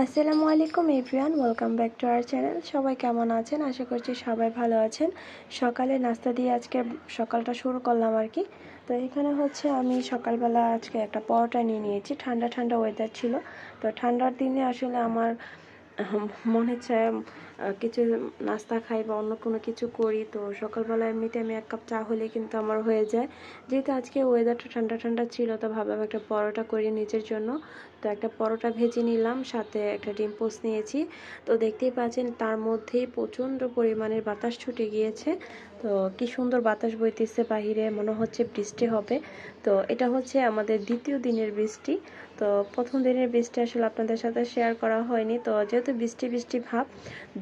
আসসালামু আলাইকুম everyone, welcome back to our channel. সবাই কেমন আছেন? আশা করছি সবাই ভালো আছেন। সকালে নাস্তা দিয়ে আজকে সকালটা শুরু করলাম আর কি। তো এখানে হচ্ছে আমি সকালবেলা আজকে একটা পরোটা নিয়ে নিয়েছি। ঠান্ডা ঠান্ডা ওয়েদার ছিল, তো ঠান্ডার দিনে আসলে আমার মনে হচ্ছে কিছু নাস্তা খাই বা অন্য কোনো কিছু করি। তো সকালবেলা এমনিতে আমি 1 কাপ চা হলে কিন্তু আমার হয়ে যায়। যেহেতু আজকে ওয়েদারটা ঠান্ডা ঠান্ডা ছিল, তো ভাবলাম একটা পরোটা করি নিজের জন্য। তো একটা পরোটা ভেজে নিলাম, সাথে একটা ডিম পোস্ট নিয়েছি। তো দেখতেই পাচ্ছেন তার মধ্যেই প্রচণ্ড পরিমাণের বাতাস ছুটে গিয়েছে। তো কি সুন্দর বাতাস বইতেছে বাহিরে, মনে হচ্ছে বৃষ্টি হবে। তো এটা হচ্ছে আমাদের দ্বিতীয় দিনের বৃষ্টি। তো প্রথম দিনের বৃষ্টি আসলে আপনাদের সাথে শেয়ার করা হয়নি। তো যেহেতু বৃষ্টি বৃষ্টি ভাব,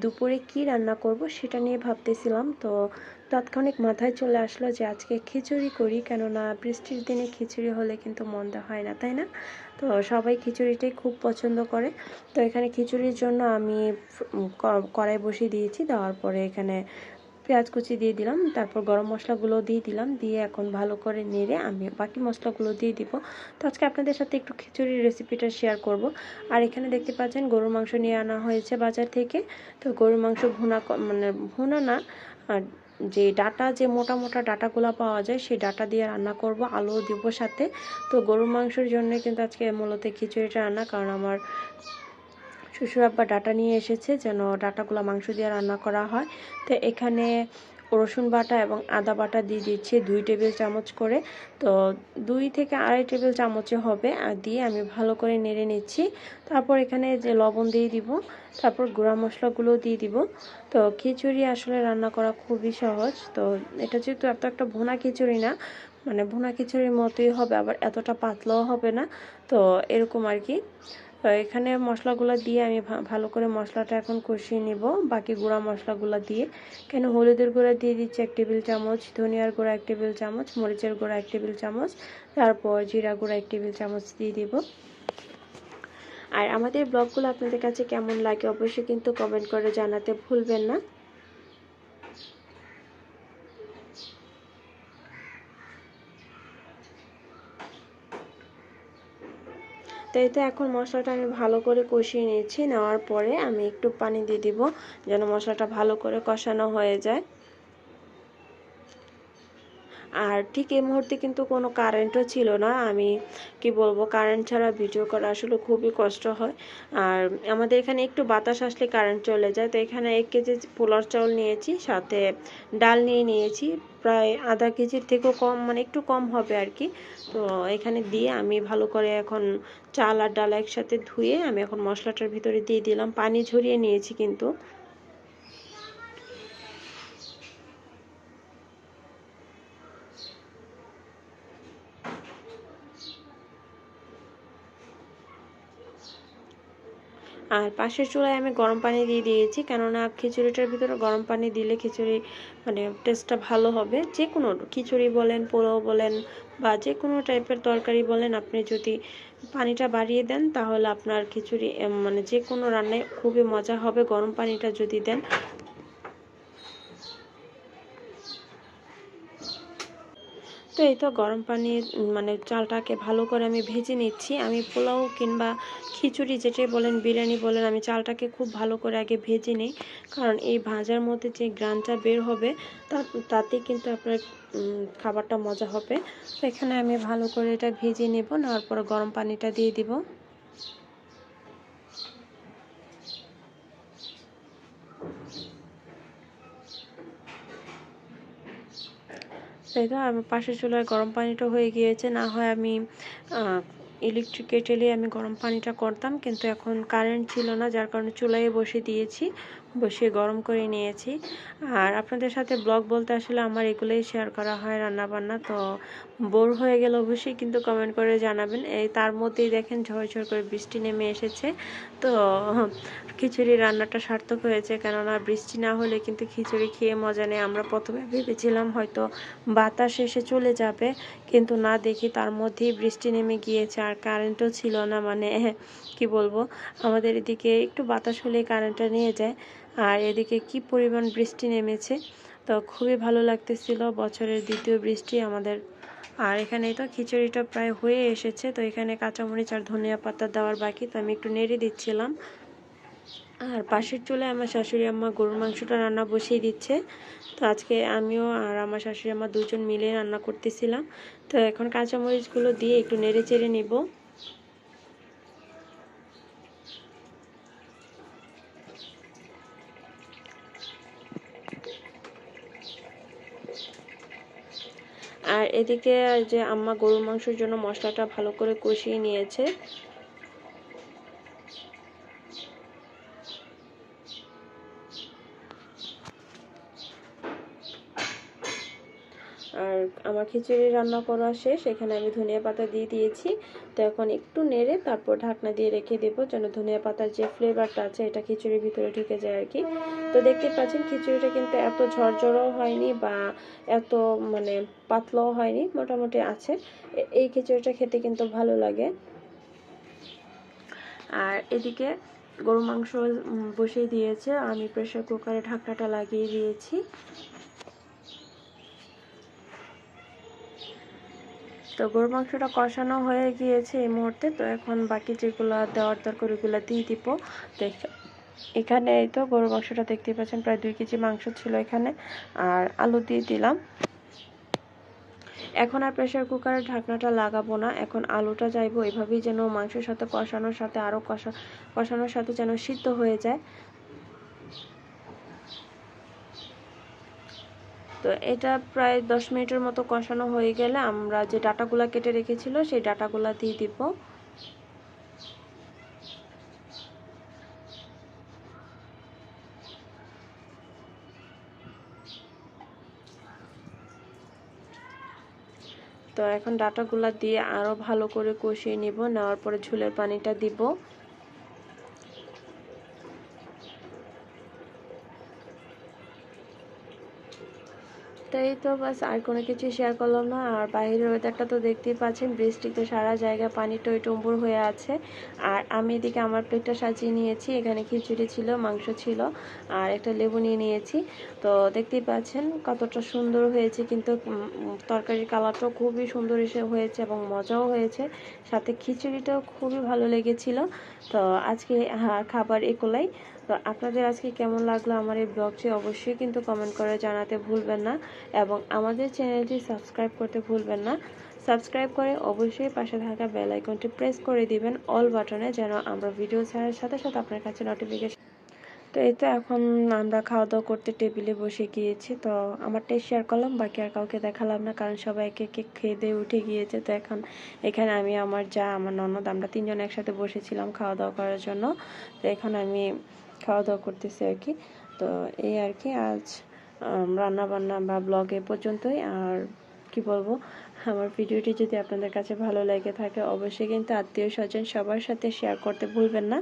দুপুরে কি রান্না করব সেটা নিয়ে ভাবতেছিলাম। তো তাৎক্ষণিক মাথায় চলে আসলো যে আজকে খিচুড়ি করি, কেননা বৃষ্টির দিনে খিচুড়ি হলে কিন্তু মন্দ হয় না, তাই না? তো সবাই খিচুড়িটাই খুব পছন্দ করে। তো এখানে খিচুড়ির জন্য আমি কড়াই বসিয়ে দিয়েছি। দেওয়ার পরে এখানে পেঁয়াজ কুচি দিয়ে দিলাম, তারপর গরম মশলাগুলো দিয়ে দিলাম, দিয়ে এখন ভালো করে নেড়ে আমি বাকি মশলাগুলো দিয়ে দিব। তো আজকে আপনাদের সাথে একটু খিচুড়ির রেসিপিটা শেয়ার করব। আর এখানে দেখতে পাচ্ছেন গরুর মাংস নিয়ে আনা হয়েছে বাজার থেকে। তো গরুর মাংস মানে ভুনা না, যে ডাটা, যে মোটা মোটা ডাটাগুলো পাওয়া যায় সেই ডাটা দিয়ে রান্না করব, আলু দিব সাথে। তো গরুর মাংসের জন্য কিন্তু আজকে মূলত খিচুড়িটা রান্না, কারণ আমার শ্বশুর আব্বা ডাটা নিয়ে এসেছে, যেন ডাটাগুলো মাংস দিয়ে রান্না করা হয়। তো এখানে রসুন বাটা এবং আদা বাটা দিয়ে দিচ্ছি 2 টেবিল চামচ করে। তো 2 থেকে আড়াই টেবিল চামচে হবে, আর দিয়ে আমি ভালো করে নেড়ে নিচ্ছি। তারপর এখানে যে লবণ দিয়ে দিব, তারপর গুঁড়া মশলাগুলো দিয়ে দিব। তো খিচুড়ি আসলে রান্না করা খুবই সহজ। তো এটা যেহেতু একটা ভুনা খিচুড়ি না, মানে ভুনা খিচুড়ির মতোই হবে, আবার এতটা পাতলাও হবে না। তো এরকম আর কি। এখানে মশলাগুলো দিয়ে আমি ভালো করে মশলাটা এখন কষিয়ে নিব বাকি গুঁড়া মশলাগুলো দিয়ে। কেন হলুদের গুঁড়া দিয়ে দিচ্ছি 1 টেবিল চামচ, ধনিয়ার গুঁড়া 1 টেবিল চামচ, মরিচের গুঁড়া 1 টেবিল চামচ, তারপর জিরা গুঁড়া 1 টেবিল চামচ দিয়ে দিব। আর আমাদের ব্লগগুলো আপনাদের কাছে কেমন লাগে অবশ্যই কিন্তু কমেন্ট করে জানাতে ভুলবেন না। তো এই তো এখন মশলাটা আমি ভালো করে কষিয়ে নিয়েছি। নেওয়ার পরে আমি একটু পানি দিয়ে দিব, যেন মশলাটা ভালো করে কষানো হয়ে যায়। আর ঠিক এই মুহূর্তে কিন্তু কোনো কারেন্টও ছিল না। আমি কি বলবো, কারেন্ট ছাড়া ভিডিও করা আসলে খুবই কষ্ট হয়। আর আমাদের এখানে একটু বাতাস আসলে কারেন্ট চলে যায়। তো এখানে 1 কেজি পোলার চাউল নিয়েছি, সাথে ডাল নিয়েছি প্রায় আধা কেজির থেকেও কম, মানে একটু কম হবে আর কি। তো এখানে দিয়ে আমি ভালো করে এখন চাল আর ডাল একসাথে ধুয়ে আমি এখন মশলাটার ভিতরে দিয়ে দিলাম, পানি ঝরিয়ে নিয়েছি কিন্তু। আর পাশের চুলায় আমি গরম পানি দিয়ে দিয়েছি, কেননা খিচুড়িটার ভিতরে গরম পানি দিলে খিচুড়ি মানে টেস্টটা ভালো হবে। যে কোনো খিচুড়ি বলেন, পোলাও বলেন, বা যে কোনো টাইপের তরকারি বলেন, আপনি যদি পানিটা বাড়িয়ে দেন তাহলে আপনার খিচুড়ি মানে যে কোনো রান্নায় খুবই মজা হবে গরম পানিটা যদি দেন। তো এই তো গরম পানি মানে চালটাকে ভালো করে আমি ভেজে নিচ্ছি। আমি পোলাও কিংবা খিচুড়ি যেটাই বলেন, বিরিয়ানি বলেন, আমি চালটাকে খুব ভালো করে আগে ভেজে নিই, কারণ এই ভাজার মধ্যে যে গ্রানটা বের হবে তাতে কিন্তু আপনার খাবারটা মজা হবে। তো এখানে আমি ভালো করে এটা ভেজে নেব, নেওয়ার পরে গরম পানিটা দিয়ে দিব। তাই তো আমার পাশের চুলায় গরম পানিটা হয়ে গিয়েছে। না হয় আমি ইলেকট্রিক কেটেলে আমি গরম পানিটা করতাম, কিন্তু এখন কারেন্ট ছিল না, যার কারণে চুলায় বসিয়ে দিয়েছি, বসিয়ে গরম করে নিয়েছি। আর আপনাদের সাথে ব্লগ বলতে আসলে আমার এগুলোই শেয়ার করা হয়, রান্নাবান্না। তো বোর হয়ে গেলে অবশ্যই কিন্তু কমেন্ট করে জানাবেন। এই তার মধ্যেই দেখেন ঝরঝর করে বৃষ্টি নেমে এসেছে। তো খিচুড়ি রান্নাটা সার্থক হয়েছে, কেননা বৃষ্টি না হলে কিন্তু খিচুড়ি খেয়ে মজা নেই। আমরা প্রথমে ভেবেছিলাম হয়তো বাতাস এসে চলে যাবে, কিন্তু না, দেখি তার মধ্যেই বৃষ্টি নেমে গিয়েছে, আর কারেন্টও ছিল না। মানে কি বলবো, আমাদের এদিকে একটু বাতাস হলে কারেন্টটা নিয়ে যায়, আর এদিকে কি পরিমাণ বৃষ্টি নেমেছে। তো খুবই ভালো লাগতেছিল, বছরের দ্বিতীয় বৃষ্টি আমাদের। আর এখানে তো খিচুড়িটা প্রায় হয়ে এসেছে, তো এখানে কাঁচামরিচ আর ধনিয়া পাতা দেওয়ার বাকি, তো আমি একটু নেড়ে দিচ্ছিলাম। আর পাশের চুলায় আমার শাশুড়ি আম্মা গরুর মাংসটা রান্না বসিয়ে দিচ্ছে। তো আজকে আমিও আর আমার শাশুড়ি আম্মা দুজন মিলে রান্না করতেছিলাম। তো এখন কাঁচামরিচগুলো দিয়ে একটু নেড়ে চেড়ে নিব। আর এদিকে যে আম্মা গরুর মাংসের জন্য মশলাটা ভালো করে কষিয়ে নিয়েছে। আর আমার খিচুড়ি রান্না করা শেষ, এখানে আমি ধনিয়া পাতা দিয়ে দিয়েছি। তো এখন একটু নেড়ে তারপর ঢাকনা দিয়ে রেখে দেবো, যেন ধনিয়া পাতার যে ফ্লেভারটা আছে এটা খিচুড়ির ভিতরে ঢুকে যায় আর কি। তো দেখতে পাচ্ছেন খিচুড়িটা কিন্তু এত ঝরঝরও হয়নি বা এত মানে পাতলাও হয়নি, মোটামুটি আছে। এই খিচুড়িটা খেতে কিন্তু ভালো লাগে। আর এদিকে গরু মাংস বসিয়ে দিয়েছে, আমি প্রেসার কুকারে ঢাকনাটা লাগিয়ে দিয়েছি। তো গরুর মাংসটা কষানো হয়ে গিয়েছে এই মুহূর্তে। তো এখন বাকি যেগুলো দেওয়ার দরকার ওইগুলো দিয়ে দিব। তো এখানে এই তো গরুর মাংসটা দেখতে পাচ্ছেন, প্রায় 2 কেজি মাংস ছিল এখানে। আর আলু দিয়ে দিলাম। এখন আর প্রেসার কুকারের ঢাকনাটা লাগাবো না, এখন আলুটা যাইবো এভাবেই যেন মাংসের সাথে কষানোর সাথে আরও কষানোর সাথে যেন সিদ্ধ হয়ে যায়। তো এটা প্রায় 10 মিনিটের মতো কষানো হয়ে গেলে আমরা যে ডাটাগুলা কেটে রেখেছিল সেই ডাটাগুলা দিয়ে দিব। তো এখন ডাটাগুলা দিয়ে আরও ভালো করে কষিয়ে নিব, নেওয়ার পরে ঝোলের পানিটা দিব। তাই তো বাস, আর কোনো কিছু শেয়ার করলাম না। আর বাইরের ওয়েদারটা তো দেখতেই পাচ্ছেন, বৃষ্টিতে সারা জায়গায় পানি টইটুম্বুর হয়ে আছে। আর আমি এদিকে আমার প্লেটটা সাজিয়ে নিয়েছি, এখানে খিচুড়ি ছিল, মাংস ছিল, আর একটা লেবু নিয়ে নিয়েছি। তো দেখতেই পাচ্ছেন কতটা সুন্দর হয়েছে, কিন্তু তরকারির কালারটাও খুবই সুন্দর হয়েছে এবং মজাও হয়েছে, সাথে খিচুড়িটাও খুবই ভালো লেগেছিল। তো আজকে খাবার এগুলাই। তো আপনাদের আজকে কেমন লাগলো আমার এই ব্লগটি অবশ্যই কিন্তু কমেন্ট করে জানাতে ভুলবেন না, এবং আমাদের চ্যানেলটি সাবস্ক্রাইব করতে ভুলবেন না। সাবস্ক্রাইব করে অবশ্যই পাশে থাকা বেল আইকনটি প্রেস করে দিবেন অল বাটনে, যেন আমরা ভিডিও ছাড়ার সাথে সাথে আপনার কাছে নোটিফিকেশন। তো এই তো এখন আমরা খাওয়া দাওয়া করতে টেবিলে বসে গিয়েছি। তো আমারটাই শেয়ার করলাম, বাকি আর কাউকে দেখালাম না, কারণ সবাই একে একে খেয়ে দিয়ে উঠে গিয়েছে। তো এখন এখানে আমি, আমার যা, আমার ননদ, আমরা 3 জন একসাথে বসেছিলাম খাওয়া দাওয়া করার জন্য। তো এখন আমি খাওয়া দাওয়া করতেছি আর কি। তো এই আর কি, আজ রান্না বান্না বা ব্লগ এ পর্যন্তই। আর কি বলবো, আমার ভিডিওটি যদি আপনাদের কাছে ভালো লেগে থাকে অবশ্যই কিন্তু আত্মীয় স্বজন সবার সাথে শেয়ার করতে ভুলবেন না।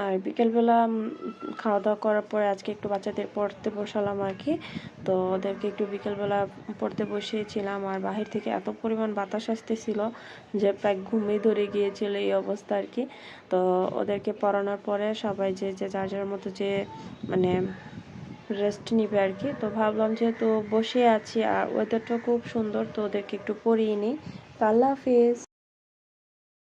আর বিকেলবেলা খাওয়া দাওয়া করার পরে আজকে একটু বাচ্চাদের পড়তে বসালাম আর কি। তো ওদেরকে একটু বিকেলবেলা পড়তে বসিয়েছিলাম। আর বাহির থেকে এত পরিমাণ বাতাস আসতেছিল যে প্রায় ঘুমিয়ে ধরে গিয়েছিল এই অবস্থা আর কি। তো ওদেরকে পড়ানোর পরে সবাই যে যে যার যার মতো যে মানে রেস্ট নিবে আর কি। তো ভাবলাম যেহেতু বসে আছি আর ওয়েদারটা খুব সুন্দর, তো ওদেরকে একটু পড়িয়ে নিই। আল্লাহ হাফিজ।